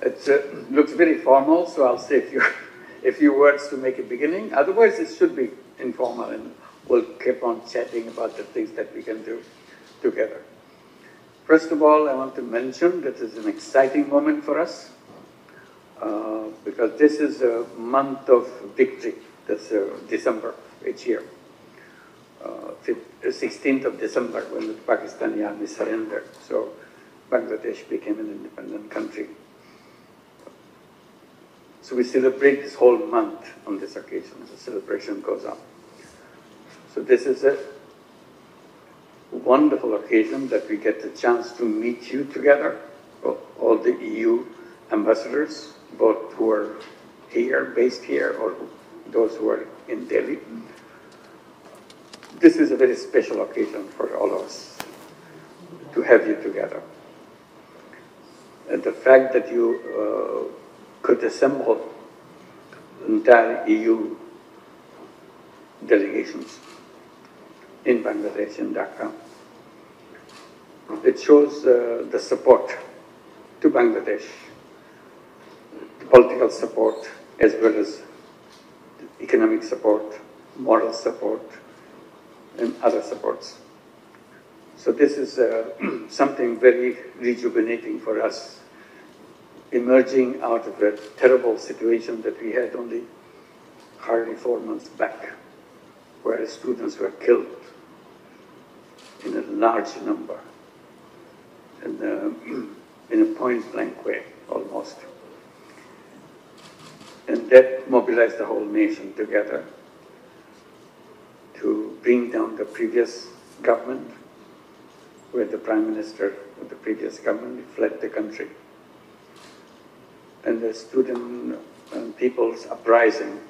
It looks very formal, so I'll say a few words to make a beginning. Otherwise, it should be informal, and we'll keep on chatting about the things that we can do together. First of all, I want to mention that this is an exciting moment for us because this is a month of victory. That's December each year. 16th of December, when the Pakistani army surrendered. So Bangladesh became an independent country. So we celebrate this whole month on this occasion. The celebration goes on. So this is a wonderful occasion that we get the chance to meet you together, all the EU ambassadors, both who are here, based here, or those who are in Delhi. This is a very special occasion for all of us to have you together. And the fact that you could assemble entire EU delegations in Bangladesh, in Dhaka, it shows the support to Bangladesh, the political support, as well as economic support, moral support, and other supports. So this is something very rejuvenating for us, emerging out of a terrible situation that we had only hardly 4 months back, where students were killed in a large number, and in a point-blank way, almost. And that mobilized the whole nation together to bring down the previous government, where the Prime Minister of the previous government fled the country. And the student and people's uprising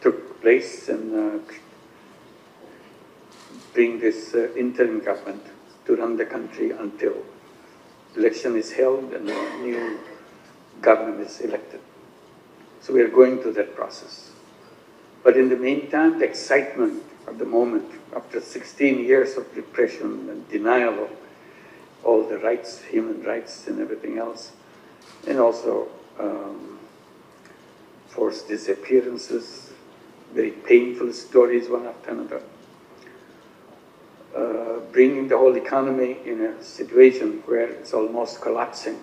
took place and bring this interim government to run the country until election is held and a new government is elected. So we are going through that process. But in the meantime, the excitement of the moment, after 16 years of repression and denial of all the rights, human rights and everything else, and also forced disappearances, very painful stories one after another, bringing the whole economy in a situation where it's almost collapsing.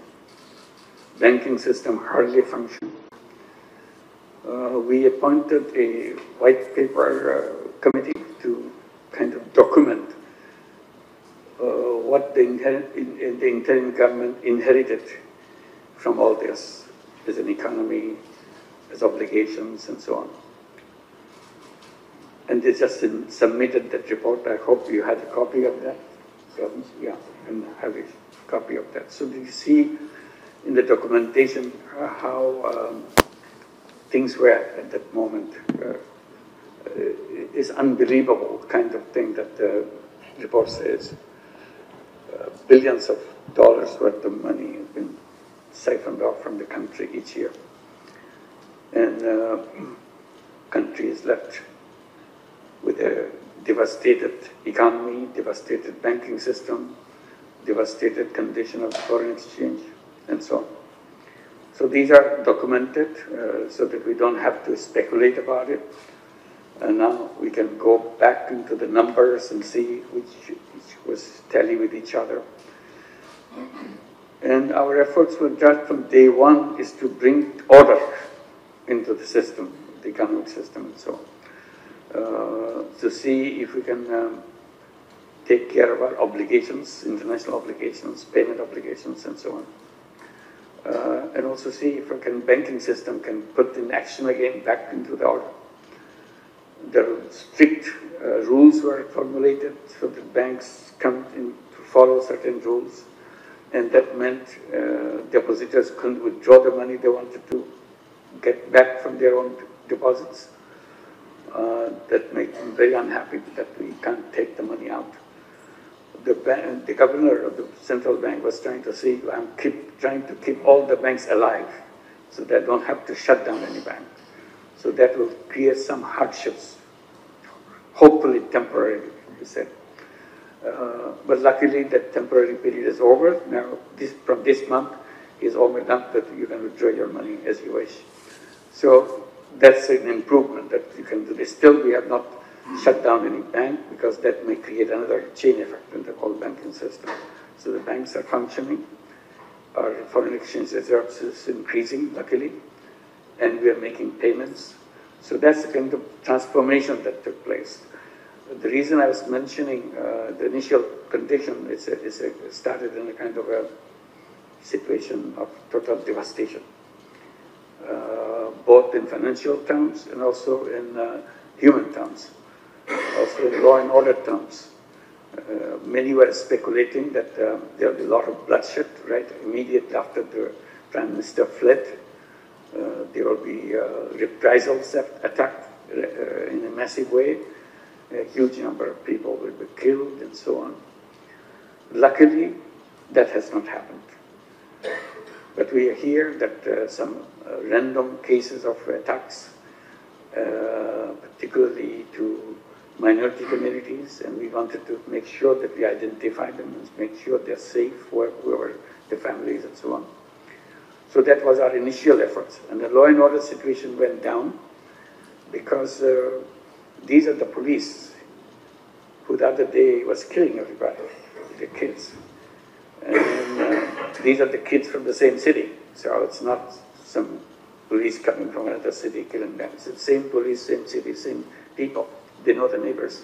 Banking system hardly functions. We appointed a white paper committee to kind of document what the interim government inherited from all this as an economy, as obligations, and so on. And they just submitted that report. I hope you had a copy of that. So, yeah, and have a copy of that. So you see in the documentation how things were at that moment. Is unbelievable kind of thing that the report says. Billions of dollars worth of money has been siphoned off from the country each year. And country is left with a devastated economy, devastated banking system, devastated condition of foreign exchange, and so on. So these are documented so that we don't have to speculate about it. And now we can go back into the numbers and see which was tally with each other. And our efforts were just from day one is to bring order into the system, the economic system and so on. To see if we can take care of our obligations, international obligations, payment obligations and so on. And also see if our banking system can put in action again back into the order. There are strict rules were formulated so that banks come in to follow certain rules, and that meant depositors couldn't withdraw the money they wanted to get back from their own deposits. That made them very unhappy that we can't take the money out. The governor of the central bank was trying to see, I'm trying to keep all the banks alive so they don't have to shut down any bank. So that will create some hardships, hopefully temporary, he said. But luckily that temporary period is over. Now, from this month, is opened up that you can withdraw your money as you wish. So that's an improvement that you can do this. Still, we have not shut down any bank because that may create another chain effect in the whole banking system. So the banks are functioning. Our foreign exchange reserves is increasing, luckily, and we are making payments. So that's the kind of transformation that took place. The reason I was mentioning the initial condition is it started in a kind of a situation of total devastation, both in financial terms and also in human terms, also in law and order terms. Many were speculating that there will be a lot of bloodshed, right? Immediately after the Prime Minister fled, there will be reprisals attack in a massive way. A huge number of people will be killed and so on. Luckily, that has not happened. But we hear that some random cases of attacks, particularly to minority communities, and we wanted to make sure that we identify them and make sure they're safe, whoever the families and so on. So that was our initial efforts. And the law and order situation went down because these are the police who the other day was killing everybody, the kids. And these are the kids from the same city. So it's not some police coming from another city killing them. It's the same police, same city, same people. They know the neighbors.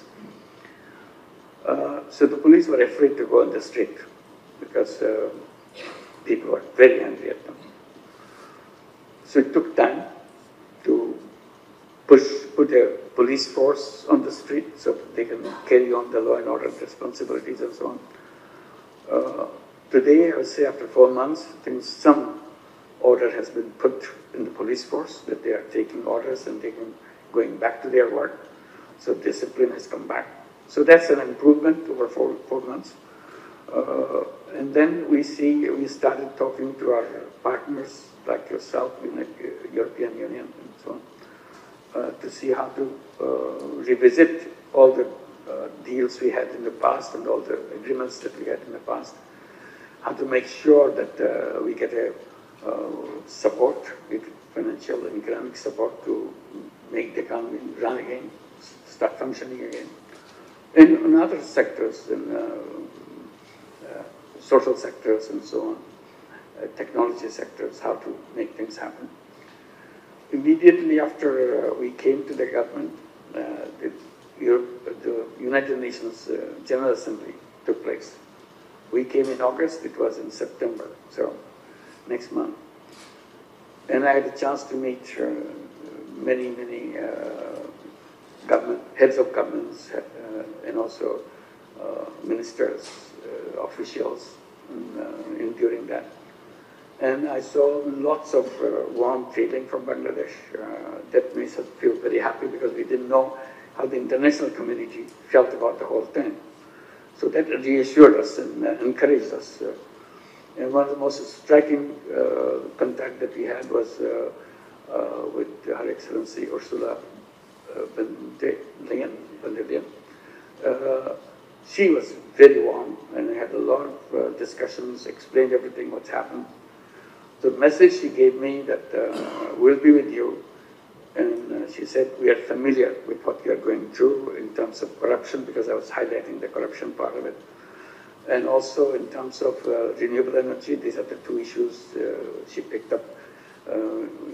So the police were afraid to go on the street because people were very angry at them. So it took time to put a police force on the street so that they can carry on the law and order responsibilities and so on. Today, I would say after 4 months, I think some order has been put in the police force, that they are taking orders and going back to their work. So discipline has come back. So that's an improvement over 4 months. And then we started talking to our partners like yourself in the European Union and so on, to see how to revisit all the deals we had in the past and all the agreements that we had in the past, how to make sure that we get a support, financial and economic support to make the economy run again, start functioning again. And in other sectors, in social sectors and so on, technology sectors, how to make things happen. Immediately after we came to the government, the United Nations General Assembly took place. We came in August, it was in September, so next month. And I had a chance to meet many heads of governments and also ministers, officials during that. And I saw lots of warm feeling from Bangladesh. That made us feel very happy because we didn't know how the international community felt about the whole thing. So that reassured us and encouraged us. And one of the most striking contact that we had was with Her Excellency 𝗔𝗲𝗃𝗀𝗃𝗀𝗃. She was very warm and had a lot of discussions, explained everything what's happened. The message she gave me that we'll be with you, and she said we are familiar with what you are going through in terms of corruption, because I was highlighting the corruption part of it, and also in terms of renewable energy. These are the two issues she picked up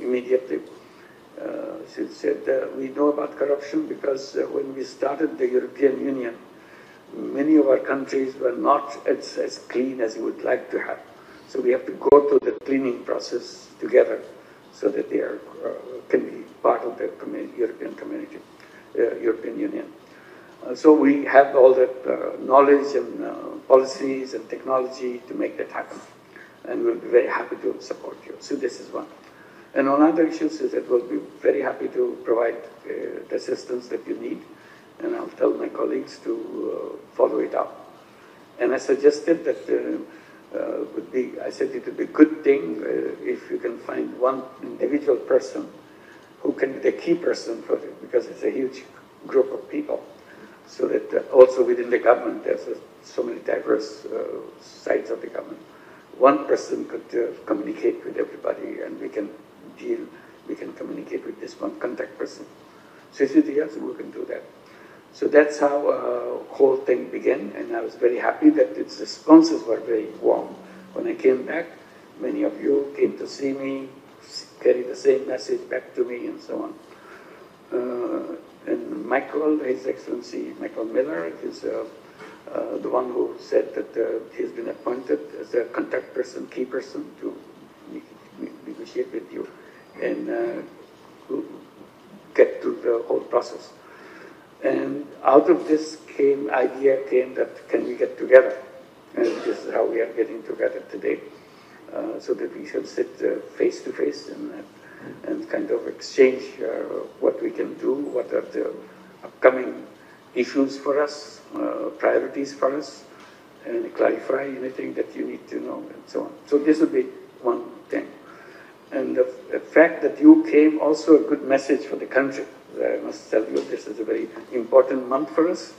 immediately. She said, we know about corruption because when we started the European Union, many of our countries were not as clean as we would like to have. So we have to go through the cleaning process together so that they can be part of the European community, European Union. So we have all that knowledge and policies and technology to make that happen. And we'll be very happy to support you. So this is one. And on other issues is that we'll be very happy to provide the assistance that you need. And I'll tell my colleagues to follow it up. And I suggested that I said it would be a good thing if you can find one individual person who can be the key person for it, because it's a huge group of people. So that also within the government, there's so many diverse sides of the government. one person could communicate with everybody, and we can communicate with this one contact person. So she said, yes, we can do that. So that's how whole thing began, and I was very happy that its responses were very warm. When I came back, many of you came to see me, carry the same message back to me, and so on. And Michael, His Excellency Michael Miller, is the one who said that he's been appointed as a contact person, key person to negotiate with you and get to the whole process. And out of this idea came that can we get together? And this is how we are getting together today, so that we shall sit face to face and kind of exchange what we can do, what are the upcoming issues for us, priorities for us, and clarify anything that you need to know, and so on. So this will be one thing. And the fact that you came also a good message for the country. I must tell you, this is a very important month for us,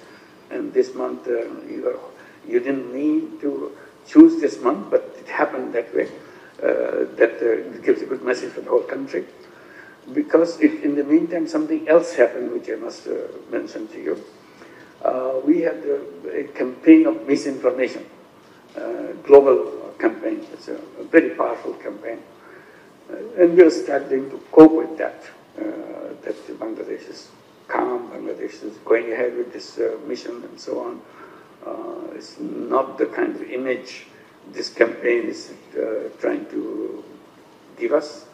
and this month you didn't need to choose this month, but it happened that way. That gives a good message for the whole country. Because in the meantime, something else happened, which I must mention to you. We had a campaign of misinformation, global campaign. It's a very powerful campaign. And we are struggling to cope with that. That Bangladesh is calm, Bangladesh is going ahead with this mission and so on. It's not the kind of image this campaign is trying to give us.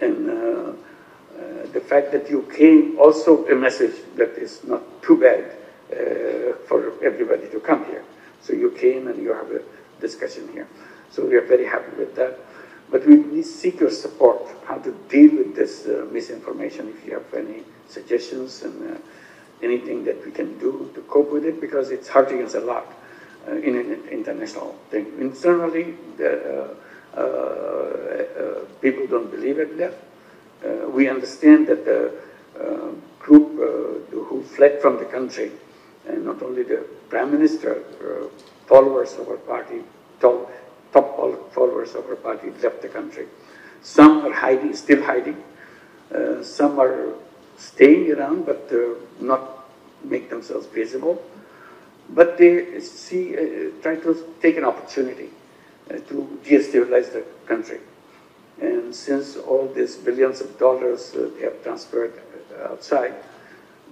And the fact that you came, also a message that is not too bad for everybody to come here. So you came and you have a discussion here. So we are very happy with that. But we seek your support, how to deal with this misinformation, if you have any suggestions and anything that we can do to cope with it, because it's hurting us a lot in an international thing. Internally, people don't believe in that. We understand that the group who fled from the country, and not only the Prime Minister, followers of our party, top followers of our party left the country. Some are hiding, still hiding. Some are staying around, but not make themselves visible. But they try to take an opportunity to destabilize the country. And since all these billions of dollars they have transferred outside,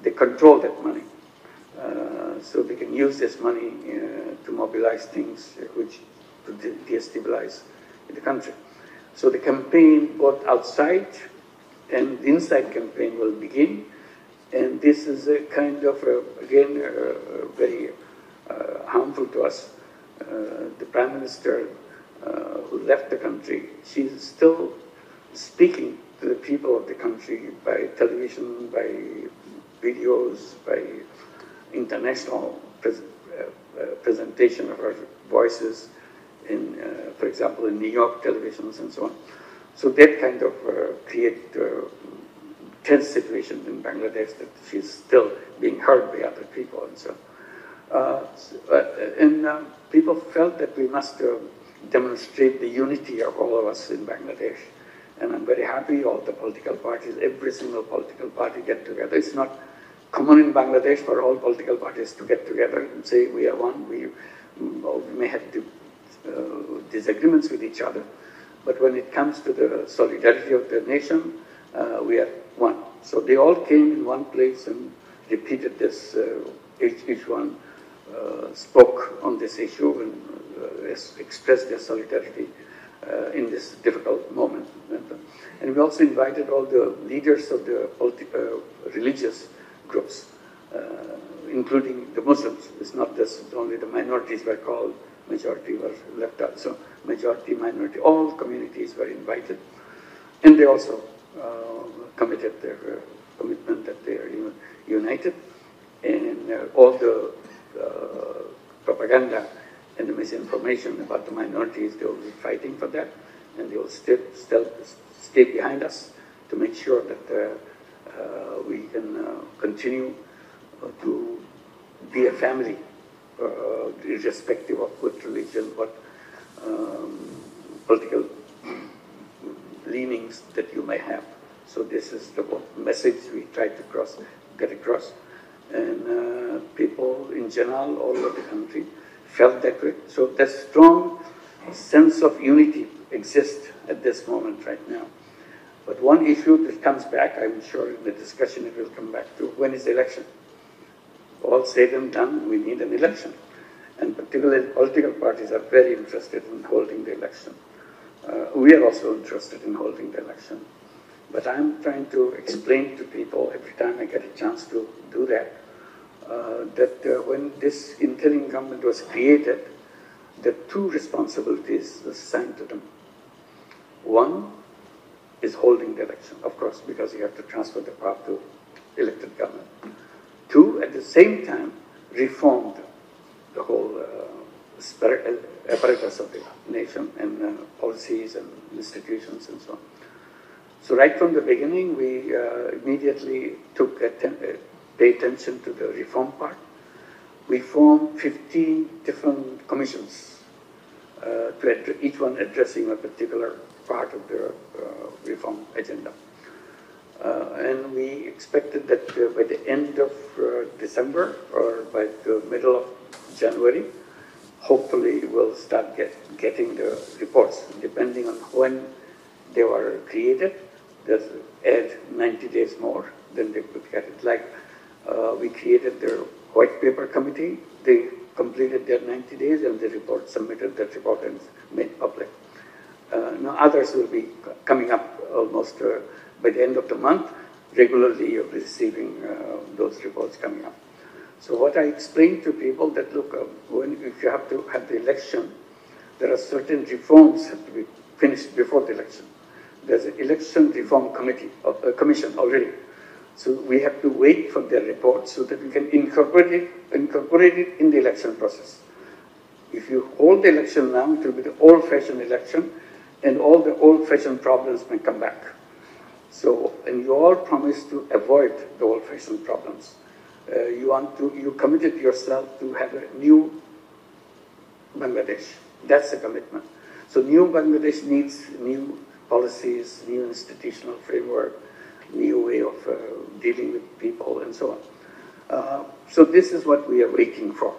they control that money. So they can use this money to mobilize things which to destabilize the country. So the campaign, both outside and inside campaign, will begin. And this is a kind of, again, very harmful to us. The Prime Minister who left the country, she's still speaking to the people of the country by television, by videos, by international presentation of her voices, in, for example, in New York televisions and so on. So that kind of create tense situation in Bangladesh, that she's still being heard by other people and so on. People felt that we must demonstrate the unity of all of us in Bangladesh. And I'm very happy all the political parties, every single political party get together. It's not common in Bangladesh for all political parties to get together and say we are one. We may have disagreements with each other, but when it comes to the solidarity of the nation, we are one. So they all came in one place and repeated this. Each one spoke on this issue and expressed their solidarity in this difficult moment. And we also invited all the leaders of the religious groups, including the Muslims. It's not just only the minorities were called, majority were left out. So majority, minority, all communities were invited. And they also committed their commitment that they are united. And all the propaganda and the misinformation about the minorities, they will be fighting for that. And they will still stay behind us to make sure that we can continue to be a family, irrespective of what religion, what political leanings that you may have. So this is the message we try to get across. And people in general all over the country felt that way. So that strong sense of unity exists at this moment right now. But one issue that comes back, I'm sure in the discussion it will come back to, when is the election? All said and done, we need an election. And particularly political parties are very interested in holding the election. We are also interested in holding the election. But I'm trying to explain to people every time I get a chance to do that, that when this interim government was created, the two responsibilities were assigned to them. One is holding the election, of course, because you have to transfer the power to elected government. Two, at the same time, reform the whole apparatus of the nation and policies and institutions and so on. So right from the beginning, we immediately pay attention to the reform part. We formed 15 different commissions, each one addressing a particular part of the reform agenda. And we expected that by the end of December or by the middle of January, hopefully we'll start getting the reports, depending on when they were created. There's add 90 days more, then they could get it. Like we created their white paper committee, they completed their 90 days and the report submitted that report and made public. Now others will be coming up almost by the end of the month. Regularly you'll be receiving those reports coming up. So what I explained to people that look, if you have to have the election, there are certain reforms that have to be finished before the election. There's an election reform commission already. So we have to wait for their report so that we can incorporate it in the election process. If you hold the election now, it will be the old-fashioned election, and all the old-fashioned problems may come back. So, and you all promised to avoid the old-fashioned problems. You committed yourself to have a new Bangladesh. That's the commitment. So new Bangladesh needs new policies, new institutional framework, new way of dealing with people and so on. So this is what we are waiting for.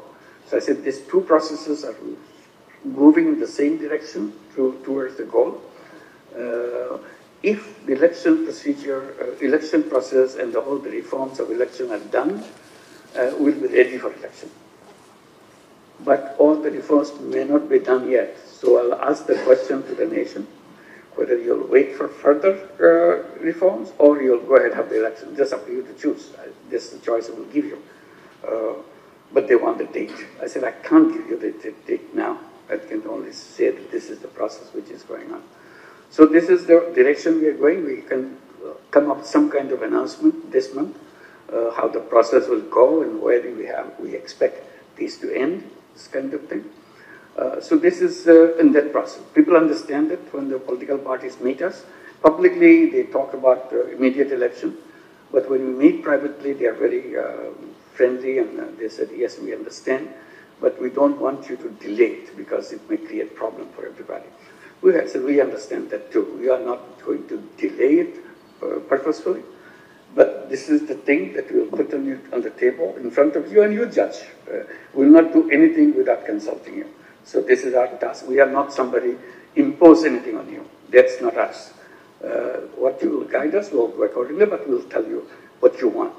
So I said these two processes are moving in the same direction towards the goal. If the election procedure, election process and all the reforms of election are done, we'll be ready for election. But all the reforms may not be done yet. So I'll ask the question to the nation, whether you'll wait for further reforms or you'll go ahead and have the election. Just up to you to choose. This is the choice I will give you. But they want the date. I said, I can't give you the date now. I can only say that this is the process which is going on. So this is the direction we are going. We can come up with some kind of announcement this month, how the process will go and where we expect these to end, this kind of thing. So this is in that process. People understand that when the political parties meet us, publicly they talk about immediate election, but when we meet privately, they are very friendly and they said, yes, we understand, but we don't want you to delay it because it may create problem for everybody. We have said, we understand that too. We are not going to delay it purposefully, but this is the thing that we will put on the table in front of you and you judge. We will not do anything without consulting you. So this is our task. We are not somebody impose anything on you. That's not us. What you will guide us, we'll do accordingly, but we'll tell you what you want.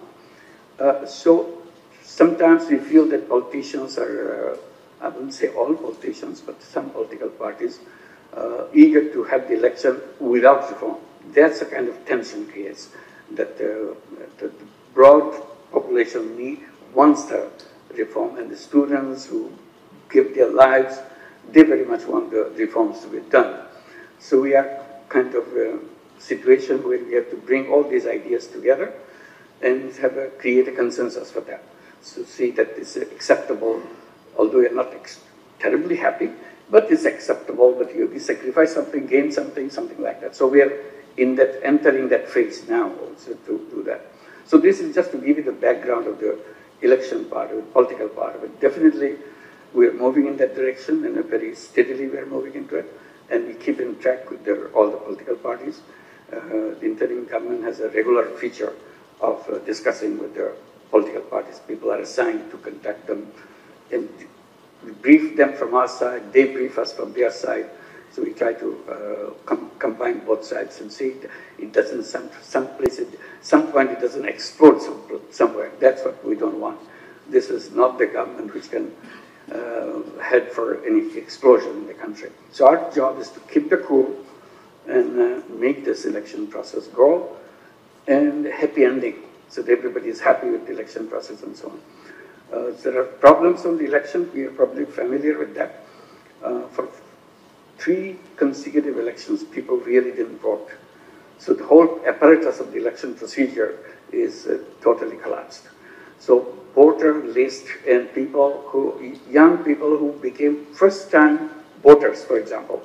So sometimes we feel that politicians are, I wouldn't say all politicians, but some political parties, eager to have the election without reform. That's the kind of tension creates that the broad population wants the reform, and the students who give their lives, they very much want the reforms to be done. So we are kind of a situation where we have to bring all these ideas together and create a consensus for that. So see that it's acceptable, although we are not terribly happy, but it's acceptable, but you sacrifice something, gain something, something like that. So we are entering that phase now also to do that. So this is just to give you the background of the election part of it, political part of it. Definitely we are moving in that direction and very steadily we are moving into it. and we keep in track with all the political parties. The interim government has a regular feature of discussing with the political parties. People are assigned to contact them and brief them from our side, they brief us from their side. So we try to combine both sides and see it doesn't, some point it doesn't explode somewhere. That's what we don't want. This is not the government which can head for any explosion in the country. So our job is to keep the cool and make this election process go and happy ending, so that everybody is happy with the election process and so on. There are problems on the election. We are probably familiar with that. For 3 consecutive elections, people really didn't vote. So the whole apparatus of the election procedure is totally collapsed. So voter list and young people who became first-time voters, for example,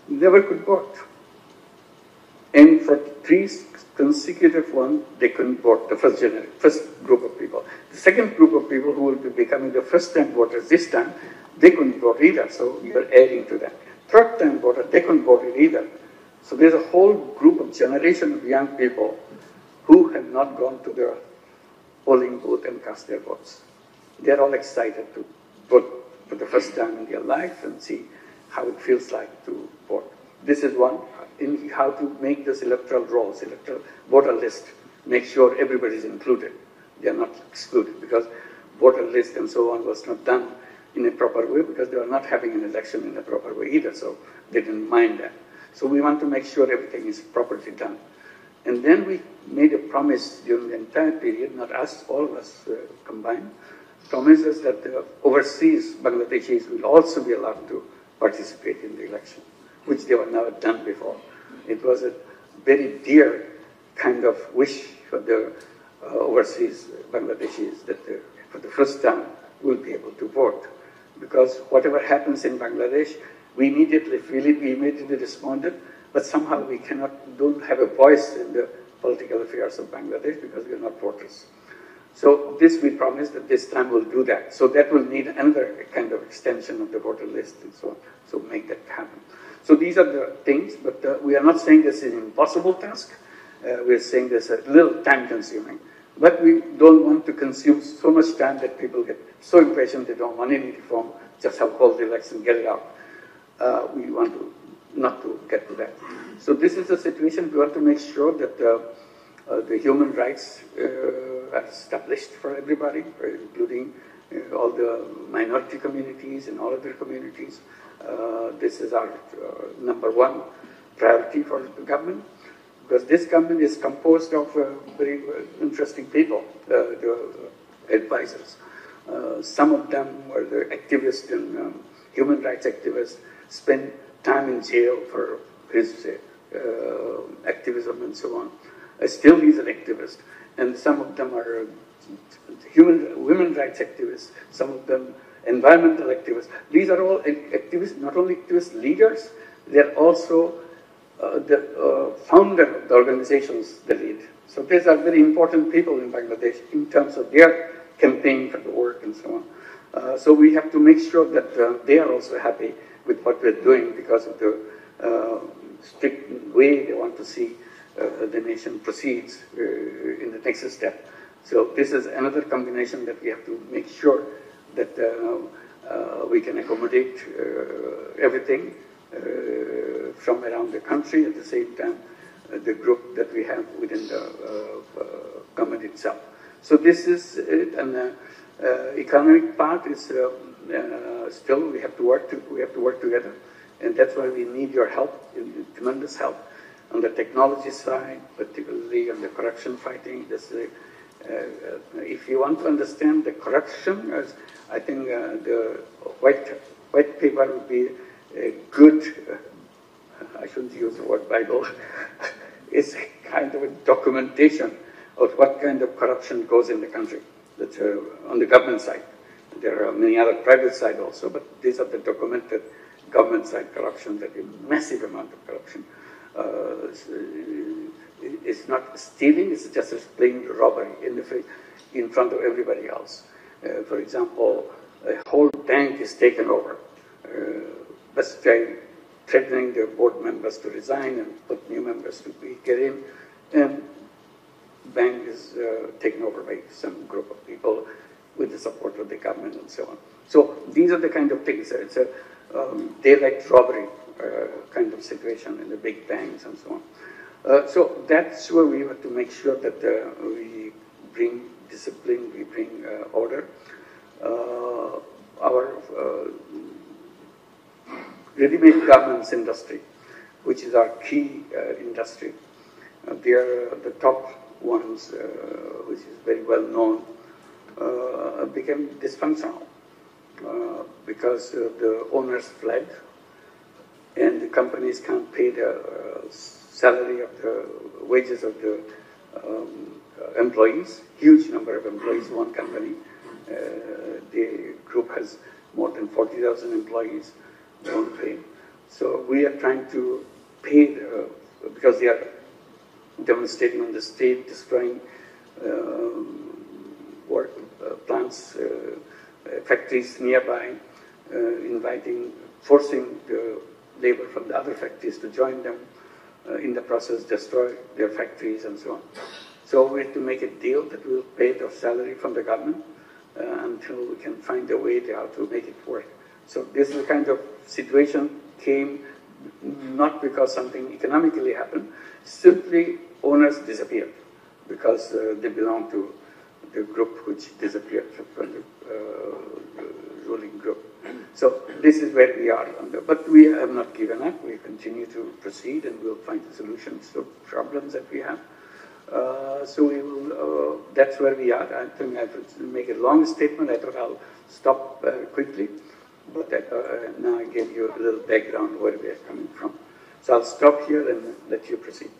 never could vote. And for 3 consecutive ones, they couldn't vote, the first group of people. The second group of people who will be becoming the first-time voters this time, they couldn't vote either, so we are adding to that. Third-time voters, they couldn't vote either. So there's a whole group of generation of young people who have not gone to the polling booth and cast their votes. They're all excited to vote for the first time in their life and see how it feels like to vote. This is one, in how to make this electoral rolls, electoral voter list, make sure everybody is included. They are not excluded, because voter list and so on was not done in a proper way, because they were not having an election in a proper way either, so they didn't mind that. So we want to make sure everything is properly done. And then we made a promise during the entire period, not us, all of us combined, promises that the overseas Bangladeshis will also be allowed to participate in the election, which they were never done before. It was a very dear kind of wish for the overseas Bangladeshis that for the first time will be able to vote. Because whatever happens in Bangladesh, we immediately feel it, we immediately responded, but somehow we don't have a voice in the political affairs of Bangladesh because we are not voters. So this we promised that this time we'll do that. So that will need another kind of extension of the voter list and so on. So make that happen. So these are the things, but we are not saying this is an impossible task. We're saying this is a little time consuming. But we don't want to consume so much time that people get so impatient they don't want any reform, just have hold the election, get it out. We want to not to get to that. So this is the situation. We want to make sure that the human rights are established for everybody, including all the minority communities and all other communities. This is our #1 priority for the government, because this government is composed of very interesting people, the advisors. Some of them were the activists and human rights activists, spent time in jail for his activism and so on. Still he's an activist. And some of them are women rights activists, some of them environmental activists. These are all activists, not only activist leaders, they're also the founder of the organizations they lead. So these are very important people in Bangladesh in terms of their campaign for the work and so on. So we have to make sure that they are also happy with what we're doing because of the strict way they want to see the nation proceeds in the next step. So this is another combination that we have to make sure that we can accommodate everything from around the country, at the same time the group that we have within the government itself. So this is it, and the economic part is still we have to work together, and that's why we need your help, tremendous help on the technology side, particularly on the corruption fighting. This, if you want to understand the corruption, I think the white paper would be a good, I shouldn't use the word Bible, it's kind of a documentation of what kind of corruption goes in the country. That's on the government side. There are many other private side also, but these are the documented government side corruption, that a massive amount of corruption. It's not stealing, it's just a plain robbery in front of everybody else. For example, a whole bank is taken over. Let's say threatening their board members to resign and put new members to get in, and bank is taken over by some group of people with the support of the government and so on. So these are the kind of things. It's a daylight robbery kind of situation in the big banks and so on. So that's where we have to make sure that we bring discipline, we bring order. Our ready-made garments industry, which is our key industry, they are the top ones, which is very well known, became dysfunctional because the owners fled and the companies can't pay the salary of the wages of the employees, huge number of employees, one company. The group has more than 40,000 employees, don't pay. So we are trying to pay, because they are demonstrating on the state, destroying plants, factories nearby, forcing the labor from the other factories to join them, in the process destroy their factories and so on. So we have to make a deal that we will pay the salary from the government until we can find a way how to make it work. So this is the kind of situation came not because something economically happened, simply owners disappeared because they belong to the group which disappeared from the ruling group. So this is where we are. But we have not given up. We continue to proceed and we'll find solutions to problems that we have. So we will, that's where we are. I think I have to make a long statement. I thought I'll stop quickly. But now I gave you a little background where we are coming from. So I'll stop here and let you proceed.